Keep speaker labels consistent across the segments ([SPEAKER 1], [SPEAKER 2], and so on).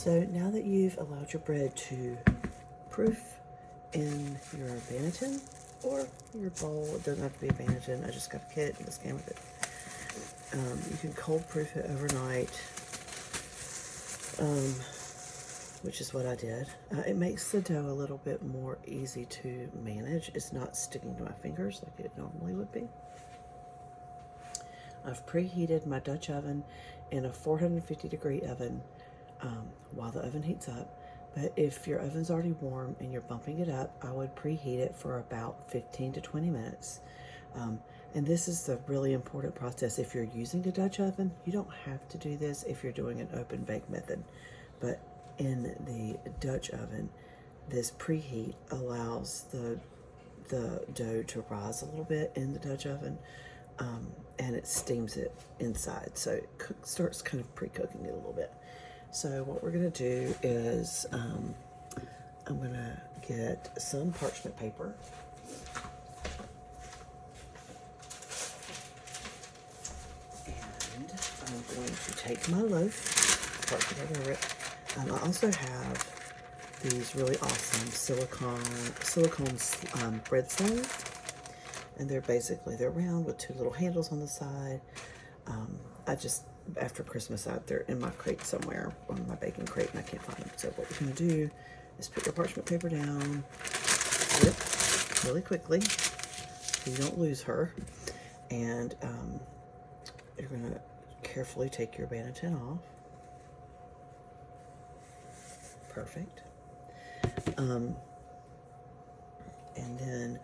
[SPEAKER 1] So now that you've allowed your bread to proof in your Banneton or your bowl, it doesn't have to be a Banneton, I just got a kit and just came with it. You can cold proof it overnight, which is what I did. It makes the dough a little bit more easy to manage. It's not sticking to my fingers like it normally would be. I've preheated my Dutch oven in a 450 degree oven while the oven heats up. But if your oven's already warm and you're bumping it up, I would preheat it for about 15 to 20 minutes. And this is the really important process. If you're using a Dutch oven, you don't have to do this if you're doing an open bake method. But in the Dutch oven, this preheat allows the dough to rise a little bit in the Dutch oven, and it steams it inside. So it starts kind of pre-cooking it a little bit. So what we're gonna do is, I'm gonna get some parchment paper. And I'm going to take my loaf, parchment paper over it. I also have these really awesome silicone bread slides. And they're round with two little handles on the side. After Christmas, they're in my crate somewhere, on my baking crate, and I can't find them. So what you're gonna do is put your parchment paper down, flip really quickly so you don't lose her. And you're gonna carefully take your Banneton off. Perfect. And then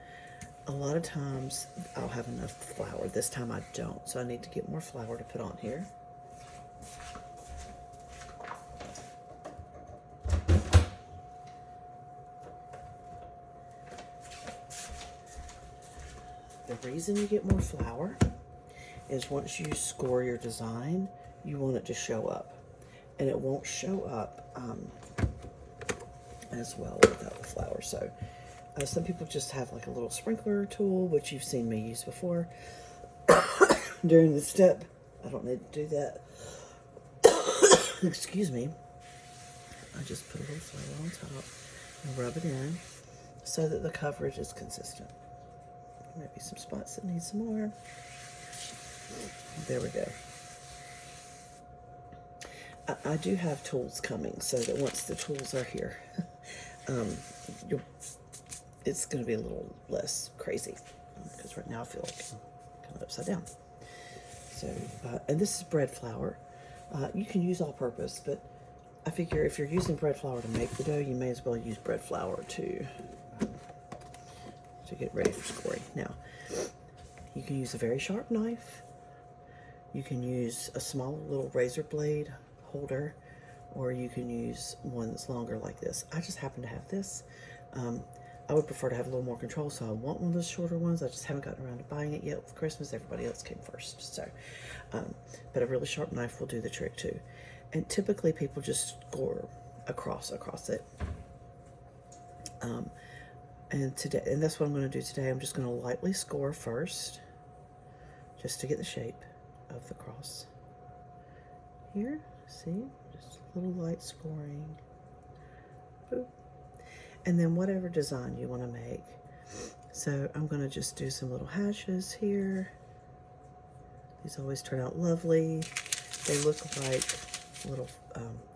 [SPEAKER 1] a lot of times I'll have enough flour. This time I don't, so I need to get more flour to put on here. The reason you get more flour is once you score your design, you want it to show up. And it won't show up as well without the flour. So some people just have like a little sprinkler tool, which you've seen me use before during the step. I don't need to do that. Excuse me. I just put a little flour on top and rub it in so that the coverage is consistent. Maybe some spots that need some more. There we go. I do have tools coming, so that once the tools are here, it's going to be a little less crazy, because right now I feel like I'm kind of upside down. So, and this is bread flour. You can use all-purpose, but I figure if you're using bread flour to make the dough, you may as well use bread flour to get ready for scoring. Now, you can use a very sharp knife. You can use a small little razor blade holder, or you can use one that's longer like this. I just happen to have this. I would prefer to have a little more control, so I want one of those shorter ones. I just haven't gotten around to buying it yet. With Christmas, everybody else came first. So, but a really sharp knife will do the trick too. And typically people just score across it. And that's what I'm going to do today. I'm just going to lightly score first, just to get the shape of the cross. Here, see, just a little light scoring. Boop. And then whatever design you want to make. So I'm going to just do some little hashes here. These always turn out lovely. They look like little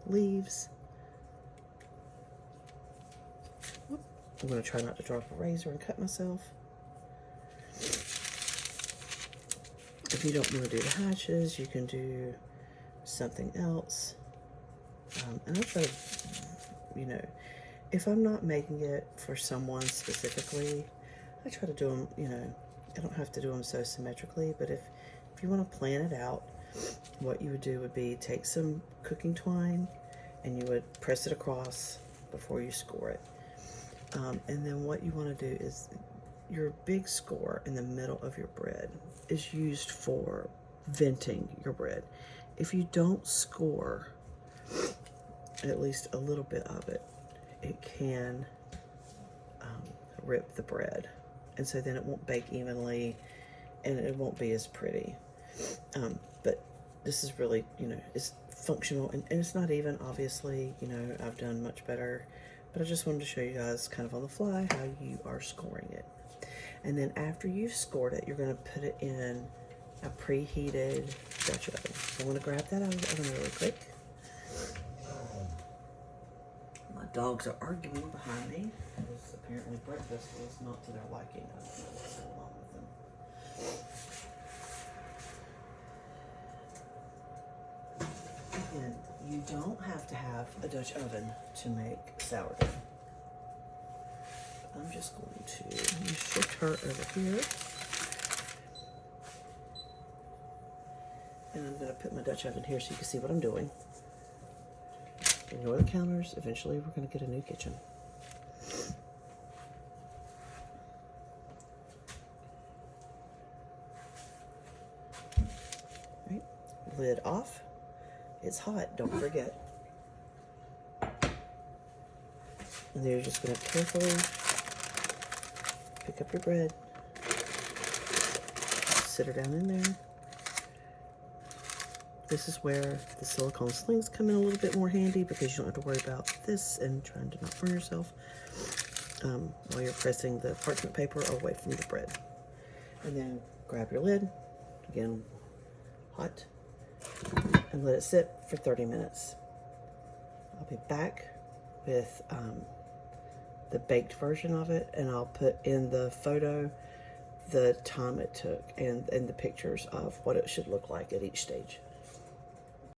[SPEAKER 1] leaves. I'm going to try not to drop a razor and cut myself. If you don't want to do the hashes, you can do something else. And I try to, if I'm not making it for someone specifically, I try to do them, I don't have to do them so symmetrically, but if you want to plan it out, what you would do would be take some cooking twine and you would press it across before you score it. And then what you want to do is your big score in the middle of your bread is used for venting your bread. If you don't score at least a little bit of it, it can rip the bread. And so then it won't bake evenly and it won't be as pretty. But this is really, it's functional, and it's not even, obviously, I've done much better, but I just wanted to show you guys kind of on the fly how you are scoring it. And then after you've scored it, you're going to put it in a preheated Dutch oven. So I'm going to grab that out of the oven really quick. My dogs are arguing behind me because apparently breakfast was not to their liking. I don't know what's going on with them. Again, you don't have to have a Dutch oven to make sourdough. I'm just going to shift her over here. And I'm going to put my Dutch oven here so you can see what I'm doing. Ignore the counters. Eventually we're going to get a new kitchen. Right. Lid off. It's hot, don't forget. And then you're just going to carefully pick up your bread, sit her down in there. This is where the silicone slings come in a little bit more handy because you don't have to worry about this and trying to not burn yourself while you're pressing the parchment paper away from the bread. And then grab your lid, again, hot, and let it sit for 30 minutes. I'll be back with the baked version of it, and I'll put in the photo the time it took and the pictures of what it should look like at each stage.